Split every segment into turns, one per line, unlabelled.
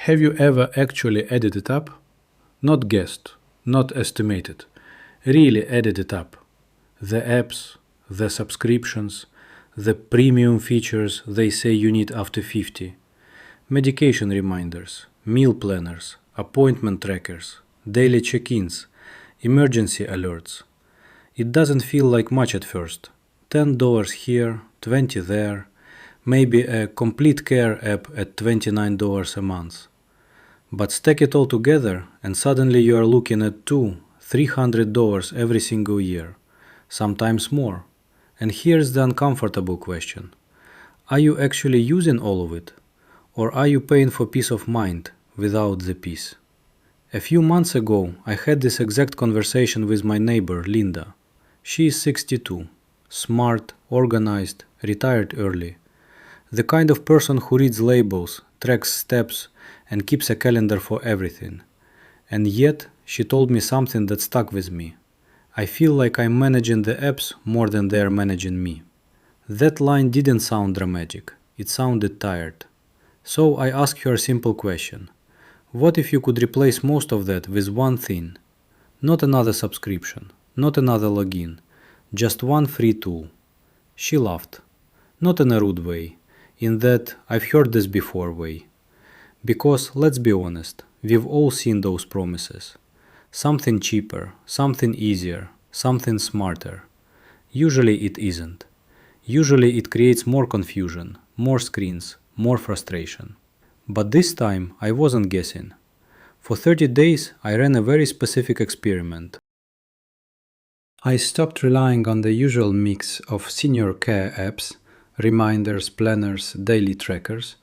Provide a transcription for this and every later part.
Have you ever actually added it up? Not guessed, not estimated. Really added it up. The apps, the subscriptions, the premium features they say you need after 50. Medication reminders, meal planners, appointment trackers, daily check-ins, emergency alerts. It doesn't feel like much at first. $10 here, 20 there, maybe a complete care app at $29 a month. But stack it all together and suddenly you are looking at $200-300 every single year, sometimes more. And here's the uncomfortable question. Are you actually using all of it? Or are you paying for peace of mind without the peace? A few months ago, I had this exact conversation with my neighbor, Linda. She is 62, smart, organized, retired early. The kind of person who reads labels, tracks steps, and keeps a calendar for everything. And yet, she told me something that stuck with me. I feel like I'm managing the apps more than they're managing me. That line didn't sound dramatic. It sounded tired. So I asked her a simple question. What if you could replace most of that with one thing? Not another subscription, not another login, just one free tool. She laughed. Not in a rude way, in that I've heard this before way. Because, let's be honest, we've all seen those promises. Something cheaper, something easier, something smarter. Usually it isn't. Usually it creates more confusion, more screens, more frustration. But this time I wasn't guessing. For 30 days I ran a very specific experiment. I stopped relying on the usual mix of senior care apps, reminders, planners, daily trackers,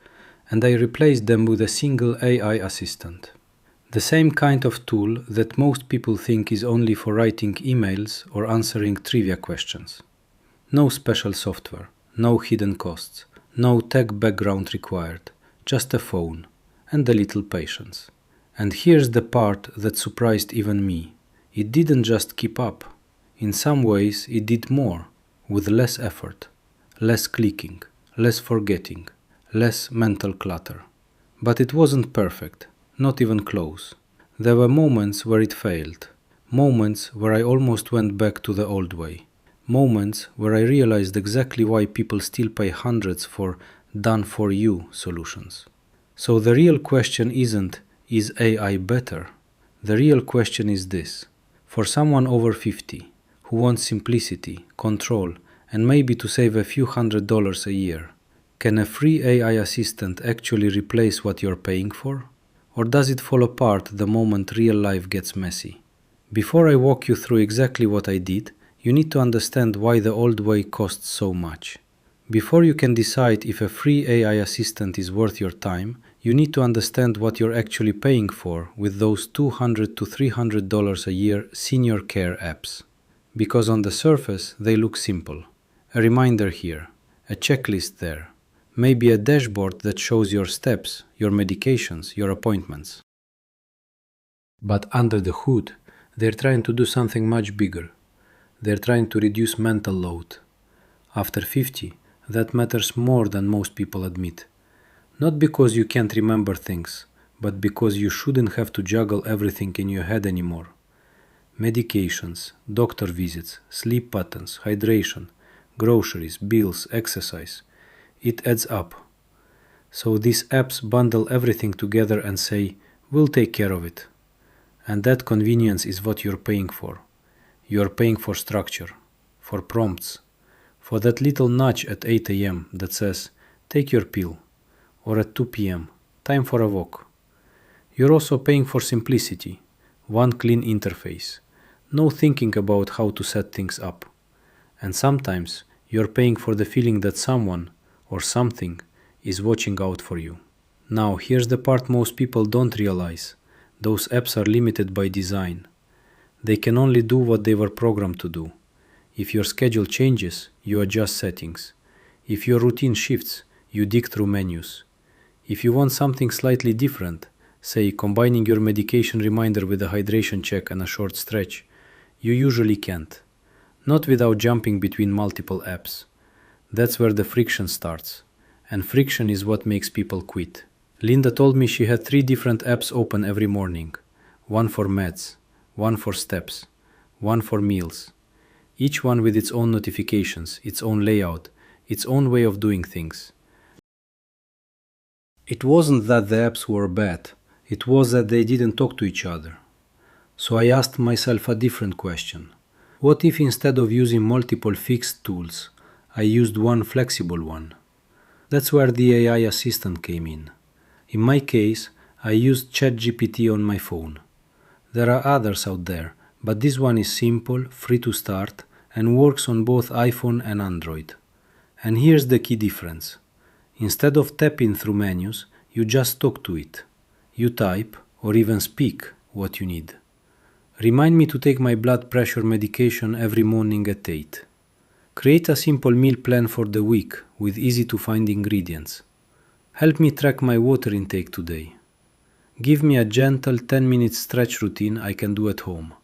and I replaced them with a single AI assistant. The same kind of tool that most people think is only for writing emails or answering trivia questions. No special software, no hidden costs, no tech background required, just a phone and a little patience. And here's the part that surprised even me. It didn't just keep up. In some ways it did more, with less effort, less clicking, less forgetting, less mental clutter. But it wasn't perfect, not even close. There were moments where it failed, moments where I almost went back to the old way, moments where I realized exactly why people still pay hundreds for done-for-you solutions. So the real question isn't, is AI better? The real question is this. For someone over 50, who wants simplicity, control, and maybe to save a few $100s a year, can a free AI assistant actually replace what you're paying for? Or does it fall apart the moment real life gets messy? Before I walk you through exactly what I did, you need to understand why the old way costs so much. Before you can decide if a free AI assistant is worth your time, you need to understand what you're actually paying for with those $200 to $300 a year senior care apps. Because on the surface, they look simple. A reminder here, a checklist there, maybe a dashboard that shows your steps, your medications, your appointments. But under the hood, they're trying to do something much bigger. They're trying to reduce mental load. After 50, that matters more than most people admit. Not because you can't remember things, but because you shouldn't have to juggle everything in your head anymore. Medications, doctor visits, sleep patterns, hydration, groceries, bills, exercise. It adds up. So these apps bundle everything together and say, we'll take care of it. And that convenience is what you're paying for. You're paying for structure, for prompts, for that little nudge at 8 a.m. that says, take your pill, or at 2 p.m., time for a walk. You're also paying for simplicity, one clean interface, no thinking about how to set things up. And sometimes you're paying for the feeling that someone or something is watching out for you. Now, here's the part most people don't realize. Those apps are limited by design. They can only do what they were programmed to do. If your schedule changes, you adjust settings. If your routine shifts, you dig through menus. If you want something slightly different, say combining your medication reminder with a hydration check and a short stretch, you usually can't. Not without jumping between multiple apps. That's where the friction starts. And friction is what makes people quit. Linda told me she had 3 different apps open every morning. One for meds, one for steps, one for meals. Each one with its own notifications, its own layout, its own way of doing things. It wasn't that the apps were bad, it was that they didn't talk to each other. So I asked myself a different question. What if instead of using multiple fixed tools, I used one flexible one? That's where the AI assistant came in. In my case, I used ChatGPT on my phone. There are others out there, but this one is simple, free to start, and works on both iPhone and Android. And here's the key difference. Instead of tapping through menus, you just talk to it. You type, or even speak, what you need. Remind me to take my blood pressure medication every morning at 8. Create a simple meal plan for the week with easy-to-find ingredients. Help me track my water intake today. Give me a gentle 10-minute stretch routine I can do at home.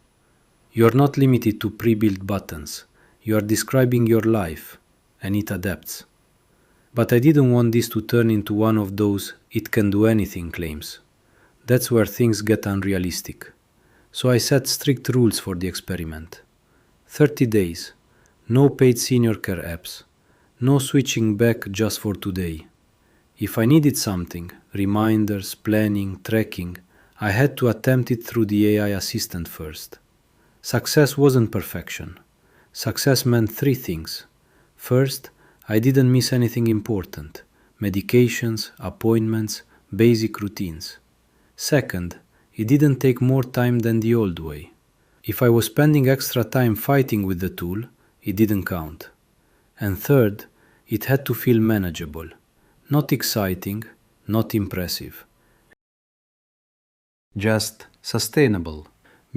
You're not limited to pre-built buttons. You are describing your life, and it adapts. But I didn't want this to turn into one of those "it can do anything" claims. That's where things get unrealistic. So I set strict rules for the experiment. 30 days. No paid senior care apps. No switching back just for today. If I needed something, reminders, planning, tracking, I had to attempt it through the AI assistant first. Success wasn't perfection. Success meant 3 things. First, I didn't miss anything important: medications, appointments, basic routines. Second, it didn't take more time than the old way. If I was spending extra time fighting with the tool, it didn't count. And third, it had to feel manageable. Not exciting, not impressive. Just sustainable.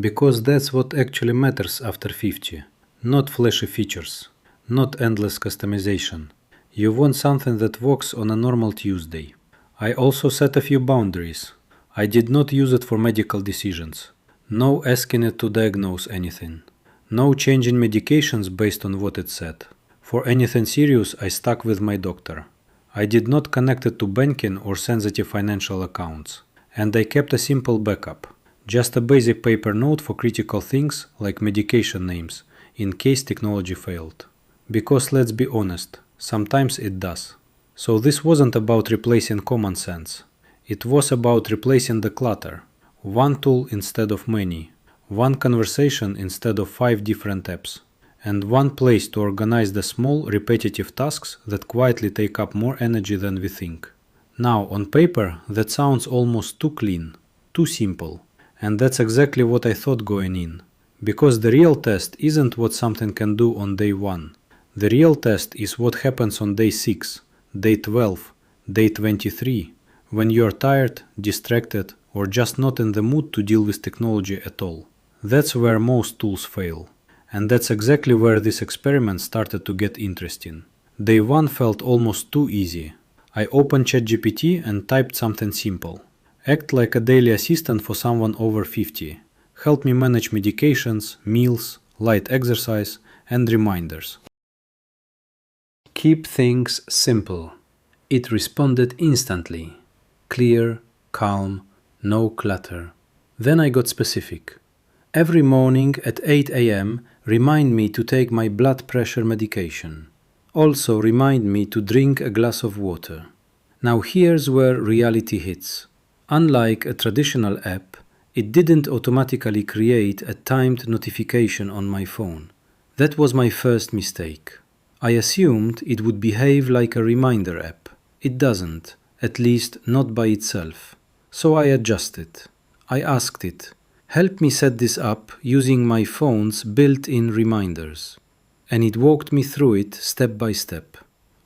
Because that's what actually matters after 50. Not flashy features. Not endless customization. You want something that works on a normal Tuesday. I also set a few boundaries. I did not use it for medical decisions. No asking it to diagnose anything. No changing medications based on what it said. For anything serious, I stuck with my doctor. I did not connect it to banking or sensitive financial accounts. And I kept a simple backup. Just a basic paper note for critical things like medication names, in case technology failed. Because let's be honest, sometimes it does. So this wasn't about replacing common sense. It was about replacing the clutter. One tool instead of many. One conversation instead of 5 different apps. And one place to organize the small, repetitive tasks that quietly take up more energy than we think. Now, on paper, that sounds almost too clean, too simple. And that's exactly what I thought going in. Because the real test isn't what something can do on day 1. The real test is what happens on day 6, day 12, day 23, when you're tired, distracted, or just not in the mood to deal with technology at all. That's where most tools fail. And that's exactly where this experiment started to get interesting. Day 1 felt almost too easy. I opened ChatGPT and typed something simple. Act like a daily assistant for someone over 50. Help me manage medications, meals, light exercise, and reminders. Keep things simple. It responded instantly. Clear, calm, no clutter. Then I got specific. Every morning at 8 a.m., remind me to take my blood pressure medication. Also remind me to drink a glass of water. Now here's where reality hits. Unlike a traditional app, it didn't automatically create a timed notification on my phone. That was my first mistake. I assumed it would behave like a reminder app. It doesn't, at least not by itself. So I adjusted. I asked it, help me set this up using my phone's built-in reminders. And it walked me through it step by step.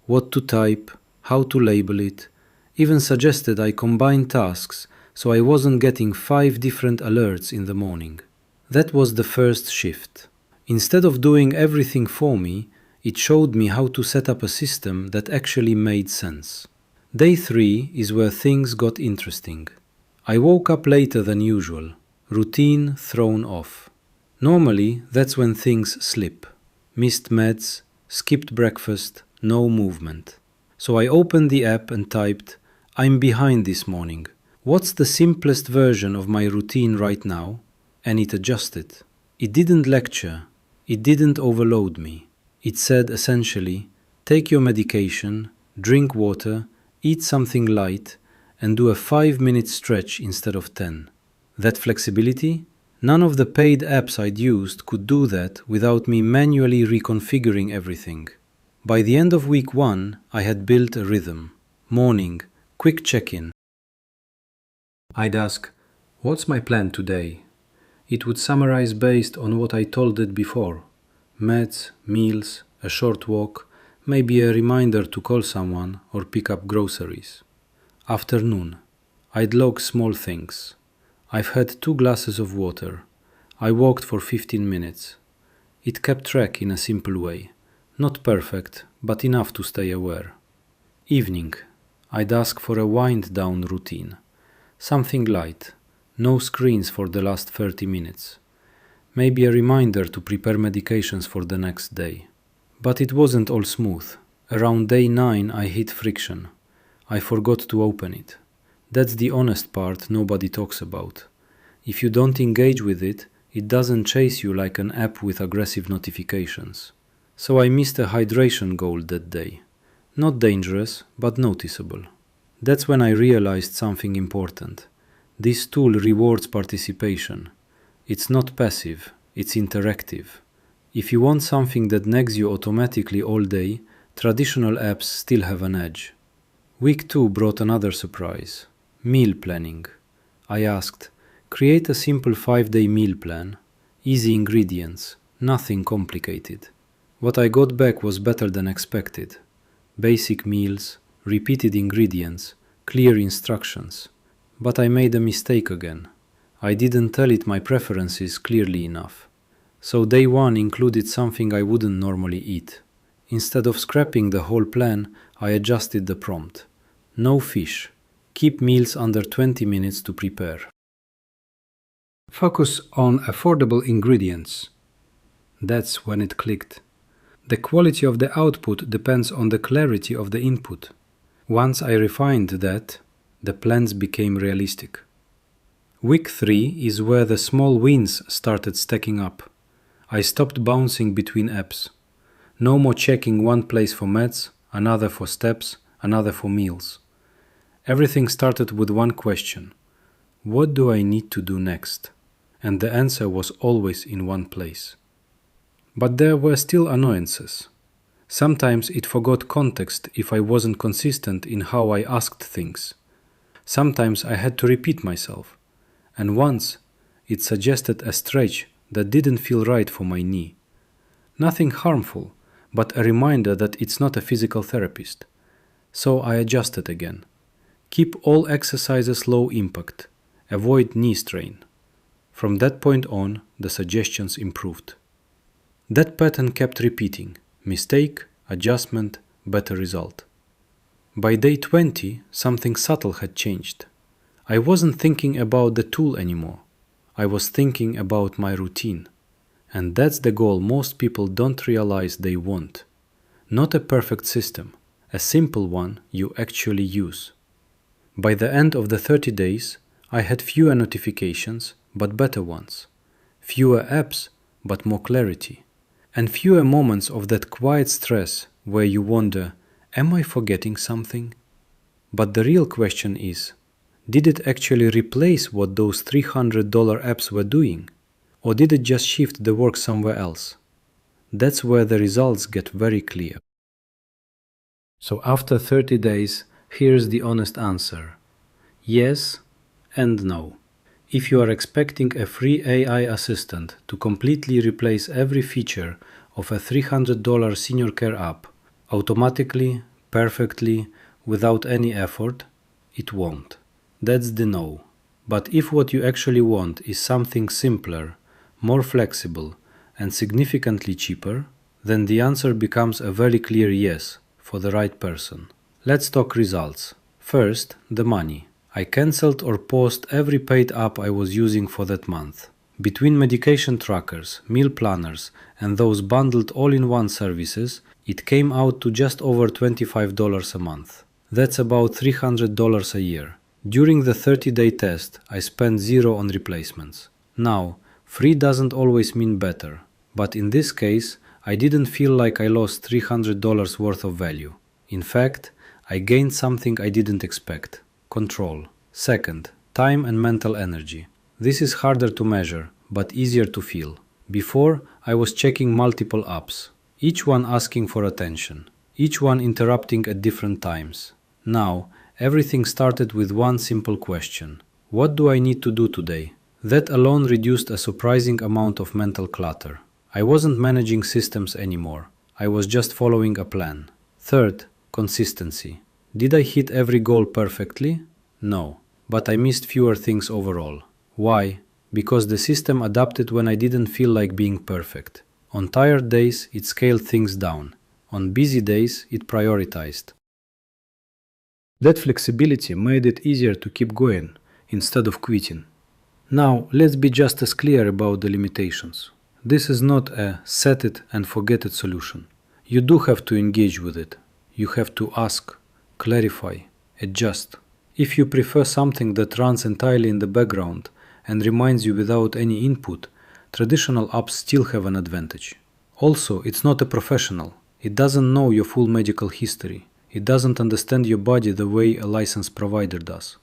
What to type, how to label it, even suggested I combine tasks so I wasn't getting 5 different alerts in the morning. That was the first shift. Instead of doing everything for me, it showed me how to set up a system that actually made sense. Day 3 is where things got interesting. I woke up later than usual, routine thrown off. Normally, that's when things slip. Missed meds, skipped breakfast, no movement. So I opened the app and typed, I'm behind this morning. What's the simplest version of my routine right now? And it adjusted. It didn't lecture. It didn't overload me. It said essentially, take your medication, drink water, eat something light, and do a 5-minute stretch instead of 10. That flexibility? None of the paid apps I'd used could do that without me manually reconfiguring everything. By the end of week 1, I had built a rhythm. Morning, quick check-in. I'd ask, what's my plan today? It would summarize based on what I told it before. Meds, meals, a short walk, maybe a reminder to call someone or pick up groceries. Afternoon. I'd log small things. I've had 2 glasses of water. I walked for 15 minutes. It kept track in a simple way. Not perfect, but enough to stay aware. Evening. I'd ask for a wind-down routine. Something light. No screens for the last 30 minutes. Maybe a reminder to prepare medications for the next day. But it wasn't all smooth. Around day 9 I hit friction. I forgot to open it. That's the honest part nobody talks about. If you don't engage with it, it doesn't chase you like an app with aggressive notifications. So I missed a hydration goal that day. Not dangerous, but noticeable. That's when I realized something important. This tool rewards participation. It's not passive, it's interactive. If you want something that nags you automatically all day, traditional apps still have an edge. Week 2 brought another surprise. Meal planning. I asked, create a simple 5-day meal plan. Easy ingredients, nothing complicated. What I got back was better than expected. Basic meals, repeated ingredients, clear instructions. But I made a mistake again. I didn't tell it my preferences clearly enough. So day 1 included something I wouldn't normally eat. Instead of scrapping the whole plan, I adjusted the prompt. No fish. Keep meals under 20 minutes to prepare. Focus on affordable ingredients. That's when it clicked. The quality of the output depends on the clarity of the input. Once I refined that, the plans became realistic. Week 3 is where the small wins started stacking up. I stopped bouncing between apps. No more checking one place for meds, another for steps, another for meals. Everything started with one question. What do I need to do next? And the answer was always in one place. But there were still annoyances. Sometimes it forgot context if I wasn't consistent in how I asked things. Sometimes I had to repeat myself. And once, it suggested a stretch that didn't feel right for my knee. Nothing harmful, but a reminder that it's not a physical therapist. So I adjusted again. Keep all exercises low impact. Avoid knee strain. From that point on, the suggestions improved. That pattern kept repeating. Mistake, adjustment, better result. By day 20, something subtle had changed. I wasn't thinking about the tool anymore. I was thinking about my routine. And that's the goal most people don't realize they want. Not a perfect system, a simple one you actually use. By the end of the 30 days, I had fewer notifications, but better ones. Fewer apps, but more clarity. And fewer moments of that quiet stress where you wonder, am I forgetting something? But the real question is, did it actually replace what those $300 apps were doing? Or did it just shift the work somewhere else? That's where the results get very clear. So after 30 days, here's the honest answer. Yes and no. If you are expecting a free AI assistant to completely replace every feature of a $300 senior care app, automatically, perfectly, without any effort, it won't. That's the no. But if what you actually want is something simpler, more flexible, and significantly cheaper, then the answer becomes a very clear yes for the right person. Let's talk results. First, the money. I cancelled or paused every paid app I was using for that month. Between medication trackers, meal planners, and those bundled all-in-one services, it came out to just over $25 a month. That's about $300 a year. During the 30-day test, I spent zero on replacements. Now, free doesn't always mean better, but in this case, I didn't feel like I lost $300 worth of value. In fact, I gained something I didn't expect: control. Second, time and mental energy. This is harder to measure, but easier to feel. Before, I was checking multiple apps, each one asking for attention, each one interrupting at different times. Now, everything started with one simple question: what do I need to do today? That alone reduced a surprising amount of mental clutter. I wasn't managing systems anymore. I was just following a plan. Third, consistency. Did I hit every goal perfectly? No, but I missed fewer things overall. Why? Because the system adapted when I didn't feel like being perfect. On tired days, it scaled things down. On busy days, it prioritized. That flexibility made it easier to keep going instead of quitting. Now, let's be just as clear about the limitations. This is not a set it and forget it solution. You do have to engage with it. You have to ask, clarify, adjust. If you prefer something that runs entirely in the background and reminds you without any input, traditional apps still have an advantage. Also, it's not a professional. It doesn't know your full medical history. It doesn't understand your body the way a licensed provider does.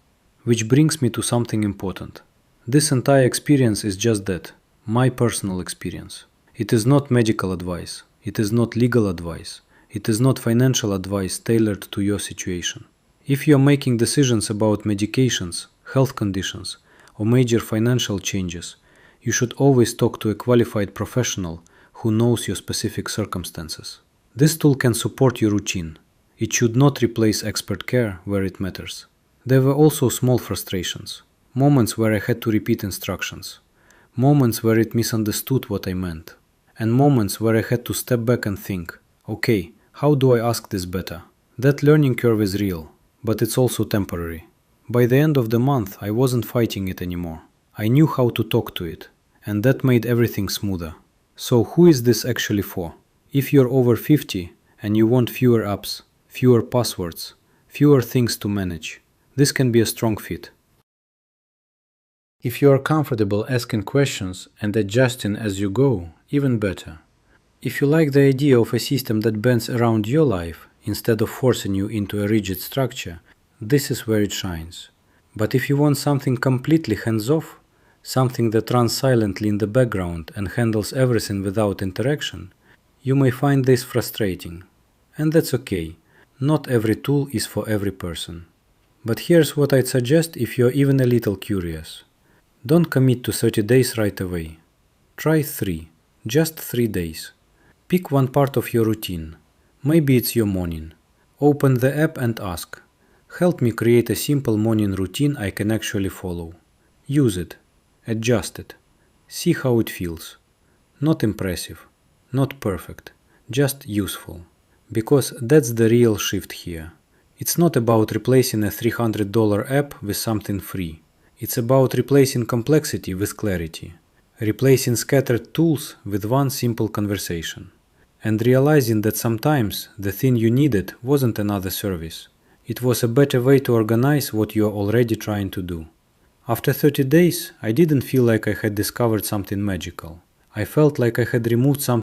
Which brings me to something important. This entire experience is just that, my personal experience. It is not medical advice. It is not legal advice. It is not financial advice tailored to your situation. If you are making decisions about medications, health conditions, or major financial changes, you should always talk to a qualified professional who knows your specific circumstances. This tool can support your routine. It should not replace expert care where it matters. There were also small frustrations, moments where I had to repeat instructions, moments where it misunderstood what I meant, and moments where I had to step back and think, okay, how do I ask this better? That learning curve is real, but it's also temporary. By the end of the month, I wasn't fighting it anymore. I knew how to talk to it, and that made everything smoother. So who is this actually for? If you're over 50 and you want fewer apps, fewer passwords, fewer things to manage, this can be a strong fit. If you are comfortable asking questions and adjusting as you go, even better. If you like the idea of a system that bends around your life instead of forcing you into a rigid structure, this is where it shines. But if you want something completely hands-off, something that runs silently in the background and handles everything without interaction, you may find this frustrating. And that's okay. Not every tool is for every person. But here's what I'd suggest if you're even a little curious. Don't commit to 30 days right away. Try 3, just 3 days. Pick one part of your routine. Maybe it's your morning. Open the app and ask, help me create a simple morning routine I can actually follow. Use it. Adjust it. See how it feels. Not impressive. Not perfect. Just useful. Because that's the real shift here. It's not about replacing a $300 app with something free. It's about replacing complexity with clarity. Replacing scattered tools with one simple conversation. And realizing that sometimes the thing you needed wasn't another service. It was a better way to organize what you're already trying to do. After 30 days, I didn't feel like I had discovered something magical. I felt like I had removed something